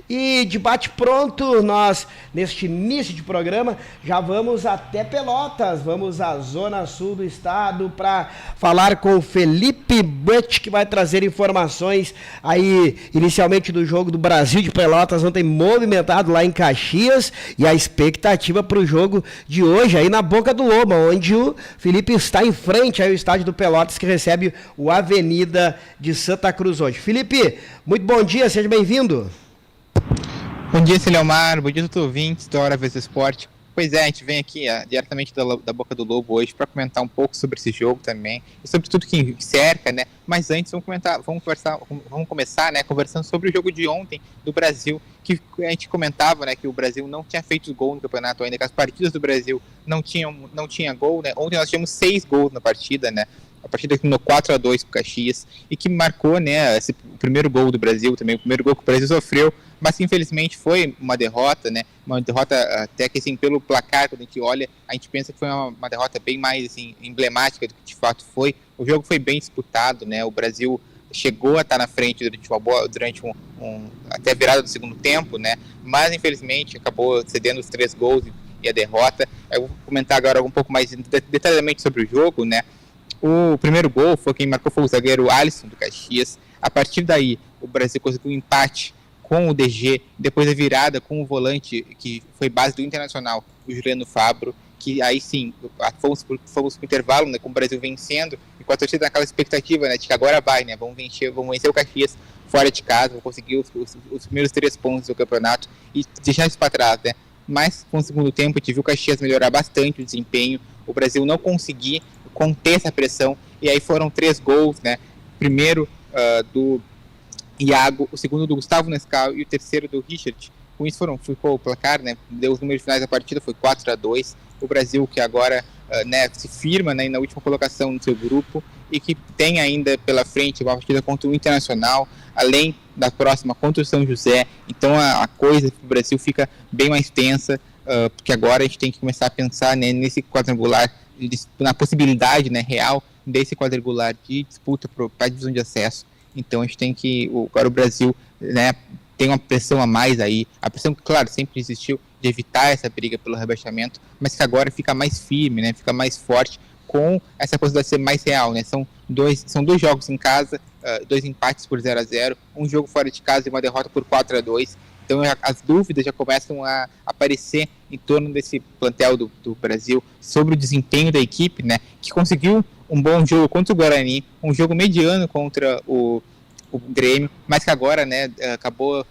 E de bate-pronto, nós, neste início de programa, já vamos até Pelotas, vamos à zona sul do estado para falar com o Felipe Butch, que vai trazer informações aí, inicialmente do jogo do Brasil de Pelotas, ontem movimentado lá em Caxias, e a expectativa para o jogo de hoje, aí na Boca do Lobo, onde o Felipe está em frente ao estádio do Pelotas, que recebe o Avenida de Santa Cruz hoje. Felipe, muito bom dia, seja bem-vindo. Bom dia, Celiomar. Bom dia a todos os ouvintes da Hora Vezes Esporte. Pois é, a gente vem aqui diretamente da Boca do Lobo hoje para comentar um pouco sobre esse jogo também e sobre tudo que cerca, né? Mas antes vamos começar, né, conversando sobre o jogo de ontem do Brasil, que a gente comentava, né, que o Brasil não tinha feito gol no campeonato ainda, que as partidas do Brasil não tinha gol, né? Ontem nós tivemos 6 gols na partida, né? A partida terminou 4-2 com o Caxias e que marcou, né, o primeiro gol do Brasil também, o primeiro gol que o Brasil sofreu, mas que infelizmente foi uma derrota, né, uma derrota até que assim, pelo placar, quando a gente olha, a gente pensa que foi uma derrota bem mais assim, emblemática do que de fato foi. O jogo foi bem disputado, né, o Brasil chegou a estar na frente durante até a virada do segundo tempo, né, mas infelizmente acabou cedendo os 3 gols e a derrota. Eu vou comentar agora um pouco mais detalhadamente sobre o jogo, né. O primeiro gol quem marcou foi o zagueiro Alisson do Caxias. A partir daí, o Brasil conseguiu um empate com o DG, depois a virada com o volante, que foi base do Internacional, o Juliano Fabro, que aí sim, fomos para o intervalo, né, com o Brasil vencendo, e com a torcida naquela expectativa, né, de que agora vai, né, vamos vencer o Caxias fora de casa, vamos conseguir os primeiros 3 pontos do campeonato e deixar isso para trás, né. Mas com o segundo tempo, a gente viu o Caxias melhorar bastante o desempenho, o Brasil não conseguir conter essa pressão, e aí foram 3 gols, né, primeiro do Iago, o segundo do Gustavo Nescau e o terceiro do Richard. Com isso ficou o placar, né, deu os números finais da partida, foi 4-2, o Brasil que agora né, se firma, né, na última colocação no seu grupo e que tem ainda pela frente uma partida contra o Internacional, além da próxima contra o São José, então a coisa para o Brasil fica bem mais tensa, porque agora a gente tem que começar a pensar, né, nesse quadrangular, na possibilidade, né, real desse quadrangular de disputa para a divisão de acesso. Então a gente tem que, agora o Brasil, né, tem uma pressão a mais aí, a pressão que, claro, sempre existiu de evitar essa briga pelo rebaixamento, mas que agora fica mais firme, né, fica mais forte com essa possibilidade de ser mais real, né, são dois jogos em casa, 2 empates por 0-0, um jogo fora de casa e uma derrota por 4-2, então as dúvidas já começam a aparecer em torno desse plantel do Brasil sobre o desempenho da equipe, né, que conseguiu um bom jogo contra o Guarani, um jogo mediano contra o Grêmio, mas que agora, né, acabou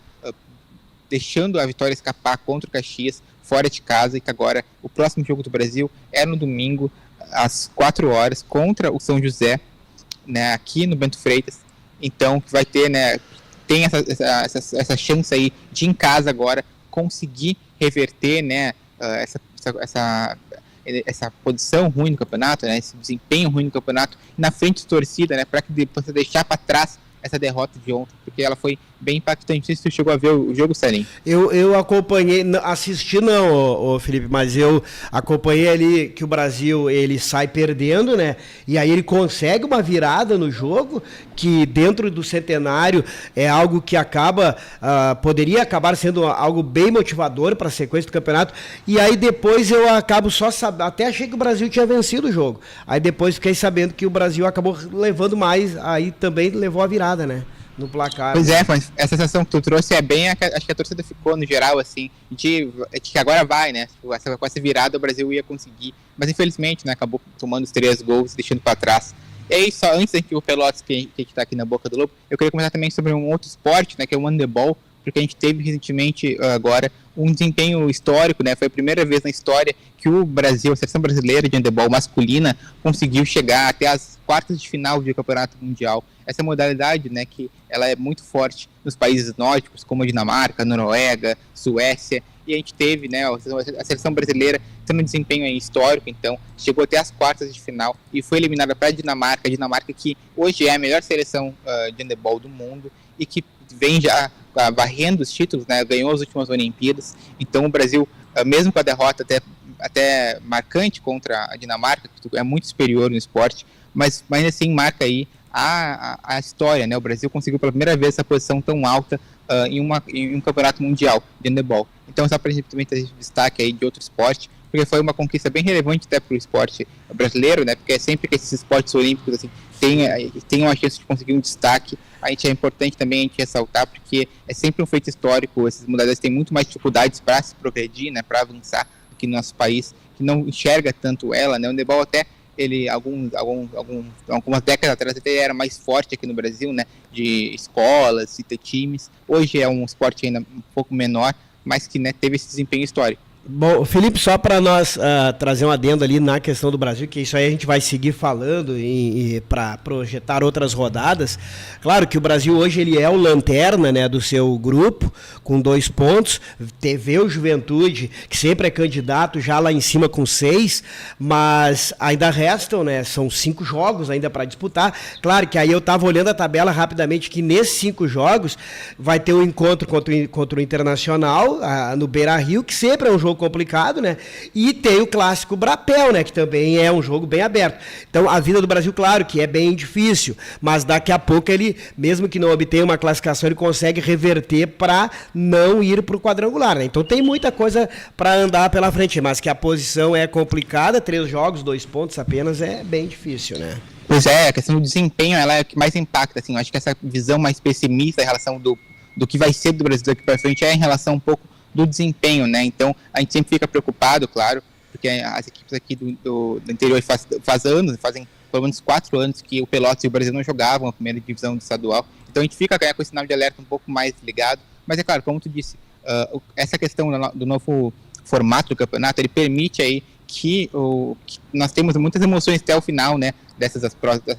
deixando a vitória escapar contra o Caxias fora de casa, e que agora o próximo jogo do Brasil é no domingo às 4 horas contra o São José, né, aqui no Bento Freitas. Então que vai ter, né, tem essa chance aí de em casa agora conseguir reverter, né, essa posição ruim no campeonato, né, esse desempenho ruim no campeonato na frente de torcida, né, para que depois deixar para trás essa derrota de ontem, porque ela foi bem impactante. Não sei se tu chegou a ver o jogo, Salim. Eu acompanhei, assisti não, Felipe, mas eu acompanhei ali que o Brasil, ele sai perdendo, né, e aí ele consegue uma virada no jogo, que dentro do centenário é algo que poderia acabar sendo algo bem motivador para a sequência do campeonato, e aí depois eu acabo só sabendo, até achei que o Brasil tinha vencido o jogo, aí depois fiquei sabendo que o Brasil acabou levando mais, aí também levou a virada, né, no placar. Pois é, mas essa sensação que tu trouxe é bem, acho que a torcida ficou no geral, assim, de que agora vai, né, com essa virada o Brasil ia conseguir, mas infelizmente, né, acabou tomando os 3 gols, deixando para trás. E aí, só antes que o Pelotas, que a gente tá aqui na Boca do Lobo, eu queria comentar também sobre um outro esporte, né, que é o handebol, porque a gente teve recentemente agora um desempenho histórico, né, foi a primeira vez na história que o Brasil, a seleção brasileira de handebol masculina, conseguiu chegar até as quartas de final do Campeonato Mundial. Essa modalidade, né, que ela é muito forte nos países nórdicos, como a Dinamarca, Noruega, Suécia, e a gente teve, né, a seleção brasileira tendo um desempenho aí histórico, então chegou até as quartas de final e foi eliminada para a Dinamarca que hoje é a melhor seleção de handebol do mundo e que vem já varrendo os títulos, né, ganhou as últimas Olimpíadas. Então o Brasil, mesmo com a derrota até marcante contra a Dinamarca, que é muito superior no esporte, mas ainda assim marca aí a história, né? O Brasil conseguiu pela primeira vez essa posição tão alta em um campeonato mundial de handebol. Então, só para a gente também ter destaque aí de outro esporte, porque foi uma conquista bem relevante até para o esporte brasileiro, né? Porque é sempre que esses esportes olímpicos assim, tem uma chance de conseguir um destaque, é importante também a gente ressaltar, porque é sempre um feito histórico, essas modalidades têm muito mais dificuldades para se progredir, né? Para avançar aqui no nosso país, que não enxerga tanto ela, né? O handebol até ele algumas décadas atrás até era mais forte aqui no Brasil, né, de escolas e ter times. Hoje é um esporte ainda um pouco menor, mas que, né, teve esse desempenho histórico. Bom, Felipe, só para nós trazer um adendo ali na questão do Brasil, que isso aí a gente vai seguir falando para projetar outras rodadas. Claro que o Brasil hoje ele é o lanterna, né, do seu grupo, com 2 pontos. Teve o Juventude, que sempre é candidato, já lá em cima com 6, mas ainda restam, né, são 5 jogos ainda para disputar. Claro que aí eu estava olhando a tabela rapidamente, que nesses 5 jogos vai ter um encontro contra o Internacional, no Beira-Rio, que sempre é um jogo complicado, né? E tem o clássico Brapel, né? Que também é um jogo bem aberto. Então, a vida do Brasil, claro, que é bem difícil, mas daqui a pouco ele, mesmo que não obtenha uma classificação, ele consegue reverter para não ir para o quadrangular, né? Então, tem muita coisa para andar pela frente, mas que a posição é complicada, 3 jogos, 2 pontos apenas, é bem difícil, né? Pois é, a questão do desempenho, ela é o que mais impacta, assim, eu acho que essa visão mais pessimista em relação do que vai ser do Brasil daqui para frente é em relação um pouco do desempenho, né? Então, a gente sempre fica preocupado, claro, porque as equipes aqui do interior fazem pelo menos 4 anos que o Pelotas e o Brasil não jogavam a primeira divisão do estadual. Então, a gente fica com esse sinal de alerta um pouco mais ligado. Mas, é claro, como tu disse, essa questão do novo formato do campeonato, ele permite aí que nós temos muitas emoções até o final, né, dessas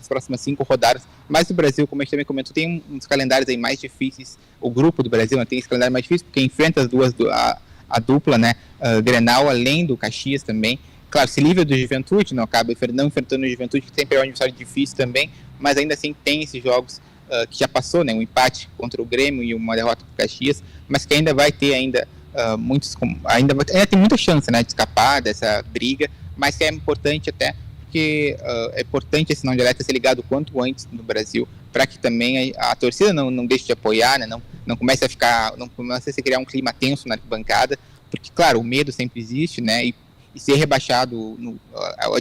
próximas 5 rodadas, mas o Brasil, como a gente também comentou, tem uns calendários aí mais difíceis, o grupo do Brasil, né, tem esse calendário mais difícil, porque enfrenta a dupla, né, Grenal, além do Caxias também, claro, se livra do Juventude, não enfrentando o Juventude, que sempre é um adversário difícil também, mas ainda assim tem esses jogos que já passou, né, um empate contra o Grêmio e uma derrota para o Caxias, mas que ainda vai ter ainda ainda tem muita chance, né, de escapar dessa briga, mas que é importante até porque é importante esse sinal de alerta ser ligado o quanto antes no Brasil, para que também a torcida não deixe de apoiar, né, não comece a criar um clima tenso na bancada, porque, claro, o medo sempre existe, né, e ser rebaixado,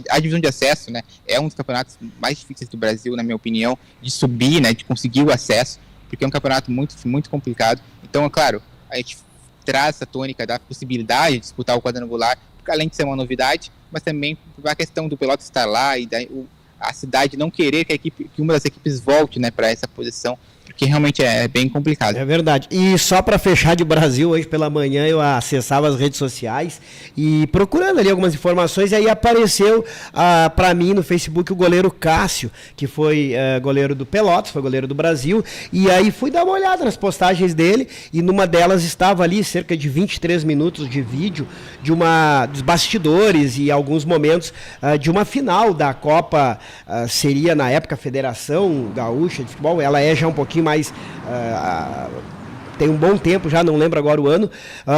a divisão de acesso, né, é um dos campeonatos mais difíceis do Brasil, na minha opinião, de subir, né, de conseguir o acesso, porque é um campeonato muito, muito complicado. Então, é claro, a gente traz essa tônica da possibilidade de disputar o quadrangular, porque além de ser uma novidade, mas também a questão do Pelotas estar lá e a cidade não querer que uma das equipes volte, né, para essa posição, porque realmente é bem complicado. É verdade. E só para fechar de Brasil, hoje pela manhã eu acessava as redes sociais e procurando ali algumas informações, e aí apareceu para mim no Facebook o goleiro Cássio, que foi goleiro do Pelotas, foi goleiro do Brasil, e aí fui dar uma olhada nas postagens dele, e numa delas estava ali cerca de 23 minutos de vídeo dos bastidores e alguns momentos de uma final da Copa, seria na época a Federação Gaúcha de Futebol, ela é já um pouquinho mais, tem um bom tempo já, não lembro agora o ano,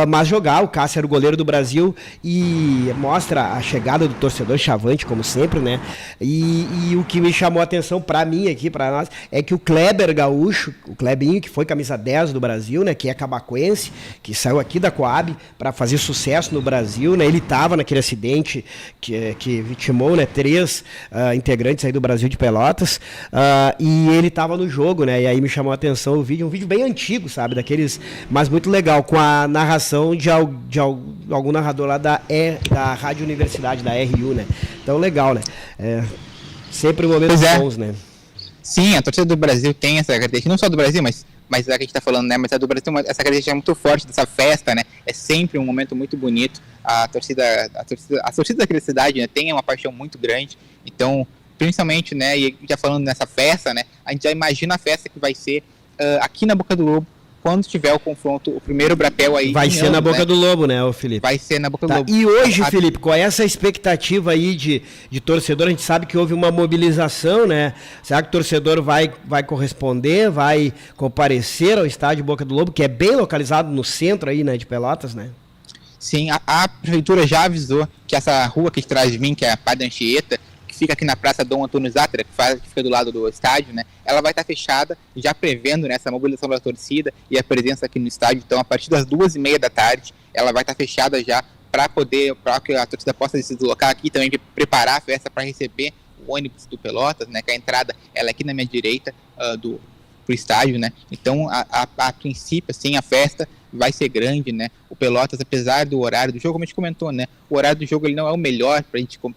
mas o Cássio era o goleiro do Brasil, e mostra a chegada do torcedor chavante, como sempre, né? E o que me chamou a atenção para mim aqui, para nós, é que o Kleber Gaúcho, o Klebinho, que foi camisa 10 do Brasil, né? Que é cabacoense, que saiu aqui da Coab para fazer sucesso no Brasil, né? Ele estava naquele acidente que vitimou, né, 3 integrantes aí do Brasil de Pelotas, e ele estava no jogo, né? E aí me chamou a atenção o vídeo, um vídeo bem antigo, sabe? Mas muito legal, com a narração de algum narrador lá da Rádio Universidade, da RU, né? Então, legal, né? Sempre momentos bons, né? Sim, a torcida do Brasil tem essa característica, não só do Brasil, mas a que a gente está falando, né? Mas a do Brasil tem essa característica muito forte dessa festa, né? É sempre um momento muito bonito. A torcida daquela cidade, né, tem uma paixão muito grande. Então, principalmente, né? E já falando nessa festa, né? A gente já imagina a festa que vai ser aqui na Boca do Lobo, quando tiver o confronto, o primeiro Brapel aí. Vai ser na Boca do Lobo, né, Felipe? Vai ser na Boca do Lobo. E hoje, Felipe, qual é essa expectativa aí de torcedor? A gente sabe que houve uma mobilização, né? Será que o torcedor vai corresponder, vai comparecer ao estádio Boca do Lobo, que é bem localizado no centro aí, né, de Pelotas, né? Sim, a prefeitura já avisou que essa rua aqui atrás de mim, que é a Padre Anchieta, que fica aqui na Praça Dom Antônio Zátera, que fica do lado do estádio, né? Ela vai estar fechada, já prevendo, né, essa mobilização da torcida e a presença aqui no estádio. Então, a partir das 2h30 da tarde, ela vai estar fechada já para que a torcida possa se deslocar aqui, também preparar a festa para receber o ônibus do Pelotas, né? Que a entrada ela é aqui na minha direita pro estádio, né? Então, a princípio, assim, a festa vai ser grande, né? O Pelotas, apesar do horário do jogo, como a gente comentou, né? O horário do jogo ele não é o melhor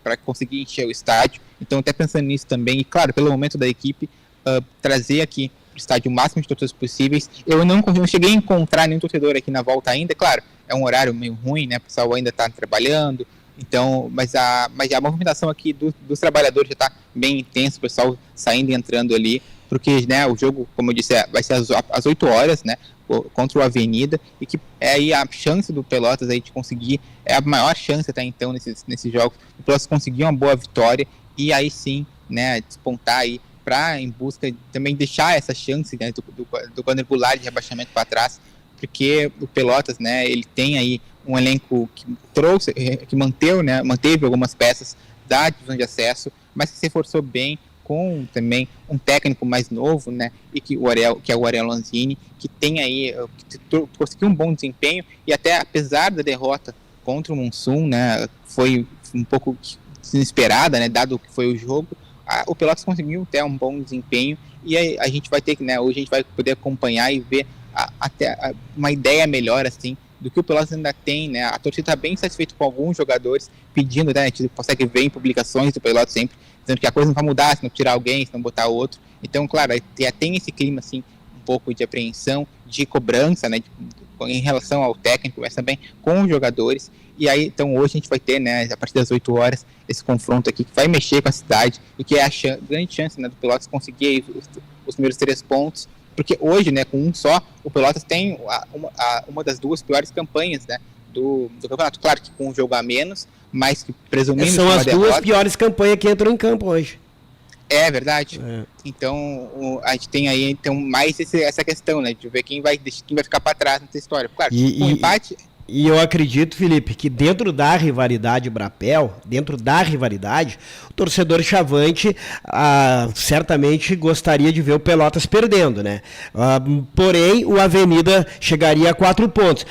para conseguir encher o estádio. Então, até pensando nisso também, e claro, pelo momento da equipe, trazer aqui pro estádio o máximo de torcedores possíveis. Eu não cheguei a encontrar nenhum torcedor aqui na volta ainda, claro, é um horário meio ruim, né? O pessoal ainda está trabalhando. Então, mas a movimentação aqui dos trabalhadores já está bem intensa, o pessoal saindo e entrando ali, porque, né, o jogo, como eu disse, vai ser às 8 horas, né, contra o Avenida, e que é aí a chance do Pelotas aí de conseguir, é a maior chance até então nesses jogos, o Pelotas conseguir uma boa vitória, e aí sim, né, despontar aí em busca de também deixar essa chance, né, do quadrangular de rebaixamento para trás, porque o Pelotas, né, ele tem aí um elenco que manteve algumas peças da divisão de acesso, mas que se reforçou bem com também um técnico mais novo, né, e que é o Ariel Lanzini, que tem aí, conseguiu um bom desempenho, e até apesar da derrota contra o Munsum, né, foi um pouco inesperada, né, dado o que foi o jogo, o Pelotas conseguiu ter um bom desempenho, e a gente vai ter que, né, hoje a gente vai poder acompanhar e ver até uma ideia melhor, assim, do que o Pelotas ainda tem, né, a torcida está bem satisfeita com alguns jogadores, pedindo, né, a gente consegue ver em publicações do Pelotas sempre, dizendo que a coisa não vai mudar se não tirar alguém, se não botar outro, então, claro, já tem esse clima, assim, um pouco de apreensão, de cobrança, né, em relação ao técnico, mas também com os jogadores, e aí, então, hoje a gente vai ter, né, a partir das 8 horas, esse confronto aqui, que vai mexer com a cidade, e que é a grande chance, né, do Pelotas conseguir os primeiros 3 pontos, porque hoje, né, com um só, o Pelotas tem uma das 2 piores campanhas, né, do campeonato. Claro que com um jogo a menos, mas que presumindo... São as 2 piores campanhas que entram em campo hoje. É verdade. Então, a gente tem aí então, mais essa questão, né, de ver quem vai ficar para trás nessa história. Claro, com um empate... E eu acredito, Felipe, que dentro da rivalidade Brapel, o torcedor chavante certamente gostaria de ver o Pelotas perdendo, né? Porém, o Avenida chegaria a 4 pontos.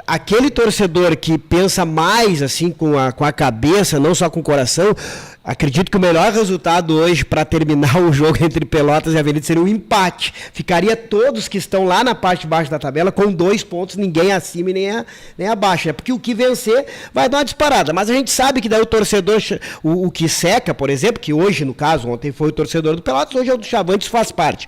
Aquele torcedor que pensa mais assim com a cabeça, não só com o coração, acredito que o melhor resultado hoje para terminar o jogo entre Pelotas e Avenida seria um empate. Ficaria todos que estão lá na parte de baixo da tabela com 2 pontos, ninguém acima e nem abaixo. Né? Porque o que vencer vai dar uma disparada. Mas a gente sabe que daí o torcedor, o que seca, por exemplo, que hoje, no caso, ontem foi o torcedor do Pelotas, hoje é o do Chavantes, faz parte.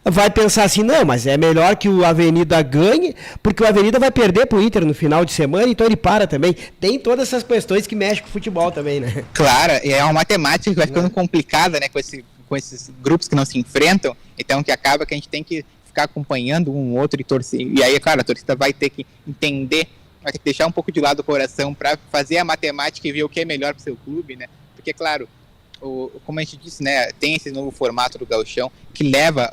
Vai pensar assim, não, mas é melhor que o Avenida ganhe, porque o Avenida vai perder pro Inter no final de semana, então ele para também. Tem todas essas questões que mexem com o futebol também, né? Claro, e é uma matemática que vai ficando complicada, né, com esses grupos que não se enfrentam, então que acaba que a gente tem que ficar acompanhando um outro e torcer. E aí, claro, a torcida vai ter que entender, vai ter que deixar um pouco de lado o coração para fazer a matemática e ver o que é melhor pro seu clube, né? Porque, claro, como a gente disse, né, tem esse novo formato do Gauchão que leva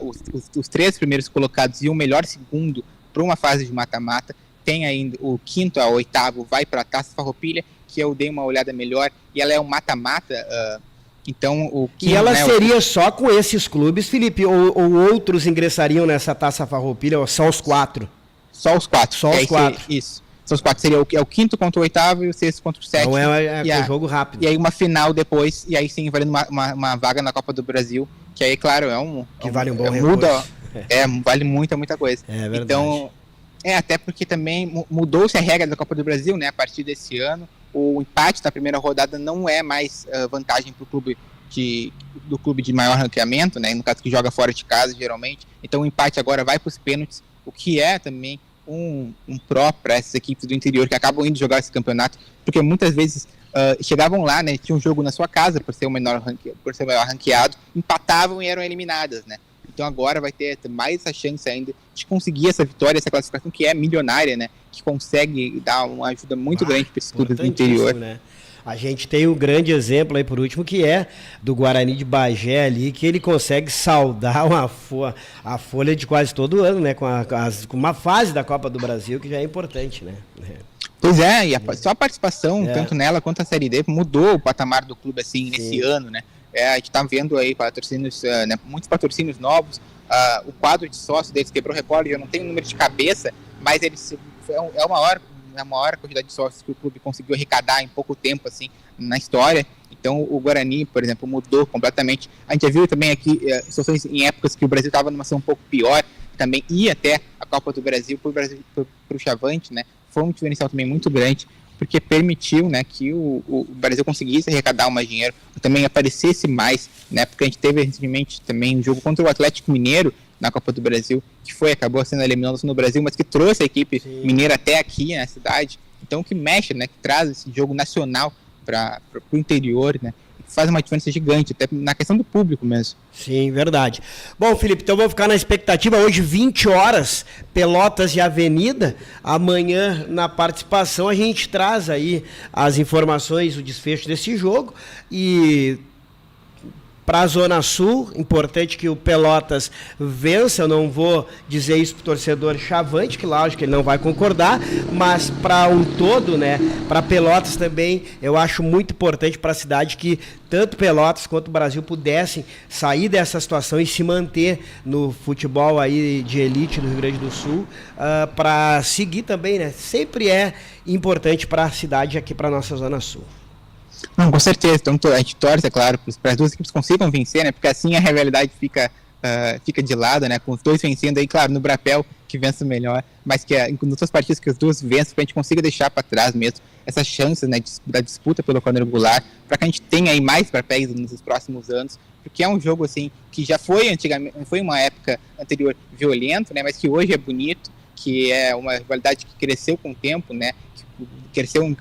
os 3 primeiros colocados e o melhor segundo para uma fase de mata-mata. Tem ainda o 5º ao 8º vai para a Taça Farroupilha, que eu dei uma olhada melhor, e ela é um mata-mata, então o 5º, e ela, né, seria só com esses clubes, Felipe, ou outros ingressariam nessa Taça Farroupilha, ou só os 4? Só os 4. Só os 4. Isso. São os 4, seria o 5º contra o 8º e o 6º contra o 7º. Então é um jogo rápido. E aí uma final depois, e aí sim valendo uma vaga na Copa do Brasil, que aí, claro, vale um bom recurso. Vale muita coisa. É verdade. Então, até porque também mudou-se a regra da Copa do Brasil, né, a partir desse ano, o empate da primeira rodada não é mais vantagem para o clube do clube de maior ranqueamento, né, no caso que joga fora de casa, geralmente. Então o empate agora vai para os pênaltis, o que é também um pró para essas equipes do interior que acabam indo jogar esse campeonato, porque muitas vezes chegavam lá, né, tinha um jogo na sua casa por ser o menor ranqueado, empatavam e eram eliminadas, né. Então agora vai ter mais essa chance ainda de conseguir essa vitória, essa classificação que é milionária, né, que consegue dar uma ajuda muito grande para esses clubes do interior. Né? A gente tem um grande exemplo aí, por último, que é do Guarani de Bagé ali, que ele consegue saldar a folha de quase todo ano, né? Com uma fase da Copa do Brasil, que já é importante, né? Pois é, e só a participação, tanto nela quanto a Série D, mudou o patamar do clube, assim, nesse ano, né? A gente está vendo aí patrocínios, né, muitos patrocínios novos. O quadro de sócios deles quebrou recorde, eu não tenho o número de cabeça, mas eles é a maior quantidade de sócios que o clube conseguiu arrecadar em pouco tempo assim, na história. Então o Guarani, por exemplo, mudou completamente. A gente já viu também aqui situações em épocas que o Brasil estava numa situação um pouco pior, também ia até a Copa do Brasil para o Chavante, né? Foi um diferencial também muito grande, porque permitiu, né, que o Brasil conseguisse arrecadar mais dinheiro, também aparecesse mais, né, porque a gente teve recentemente também um jogo contra o Atlético Mineiro na Copa do Brasil, que acabou sendo eliminado no Brasil, mas que trouxe a equipe mineira até aqui na cidade, então que mexe, né, que traz esse jogo nacional para o interior, né, faz uma diferença gigante, até na questão do público mesmo. Sim, verdade. Bom, Felipe, então vou ficar na expectativa. Hoje, 20 horas, Pelotas e Avenida. Amanhã, na participação, a gente traz aí as informações, o desfecho desse jogo. E para a Zona Sul, importante que o Pelotas vença. Eu não vou dizer isso para o torcedor Chavante, que lógico que ele não vai concordar, mas para um todo, né, para Pelotas também, eu acho muito importante para a cidade que tanto Pelotas quanto o Brasil pudessem sair dessa situação e se manter no futebol aí de elite do Rio Grande do Sul, para seguir também, né? Sempre é importante para a cidade aqui, para a nossa Zona Sul. Não, com certeza. Então a gente torce, é claro, para as duas equipes consigam vencer, né? Porque assim a rivalidade fica de lado, né? Com os dois vencendo aí, claro, no Brapel que vença melhor, mas que nas outras partidas que os dois vencem, para a gente consiga deixar para trás mesmo essas chances, né, da disputa pelo quadrangular, para que a gente tenha aí mais papéis nos próximos anos, porque é um jogo assim que já foi antigamente, foi uma época anterior violento, né? Mas que hoje é bonito, que é uma rivalidade que cresceu com o tempo, né? Cresceu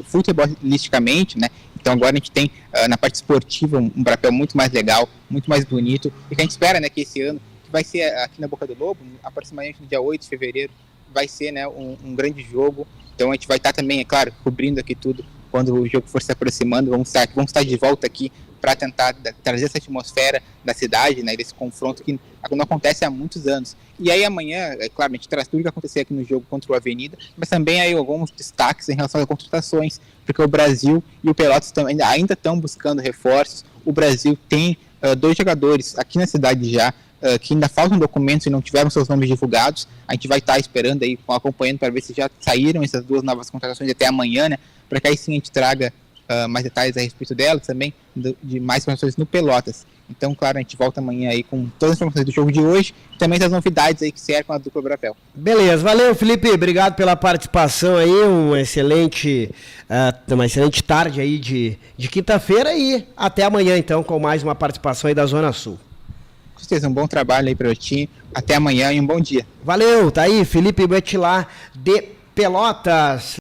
futebolisticamente, né? Então agora a gente tem na parte esportiva um papel muito mais legal, muito mais bonito, e que a gente espera, né, que esse ano, que vai ser aqui na Boca do Lobo, aproximadamente no dia 8 de fevereiro, vai ser, né, um grande jogo. Então a gente vai estar também, é claro, cobrindo aqui tudo quando o jogo for se aproximando. Vamos estar de volta aqui para tentar trazer essa atmosfera da cidade, né, desse confronto que não acontece há muitos anos. E aí amanhã, é claro, a gente traz tudo que aconteceu aqui no jogo contra o Avenida, mas também aí alguns destaques em relação às contratações, porque o Brasil e o Pelotas ainda estão buscando reforços. O Brasil tem 2 jogadores aqui na cidade já, que ainda faltam documentos e não tiveram seus nomes divulgados. A gente vai estar esperando aí, acompanhando para ver se já saíram essas 2 novas contratações até amanhã, né, para que aí sim a gente traga mais detalhes a respeito delas, também de mais informações no Pelotas. Então, claro, a gente volta amanhã aí com todas as informações do jogo de hoje e também das novidades aí que cercam a dupla Brapel. Beleza, valeu, Felipe, obrigado pela participação aí, uma excelente tarde aí de quinta-feira e até amanhã então com mais uma participação aí da Zona Sul. Com certeza, um bom trabalho aí para o time, até amanhã e um bom dia. Valeu, tá aí, Felipe Buetti lá de Pelotas.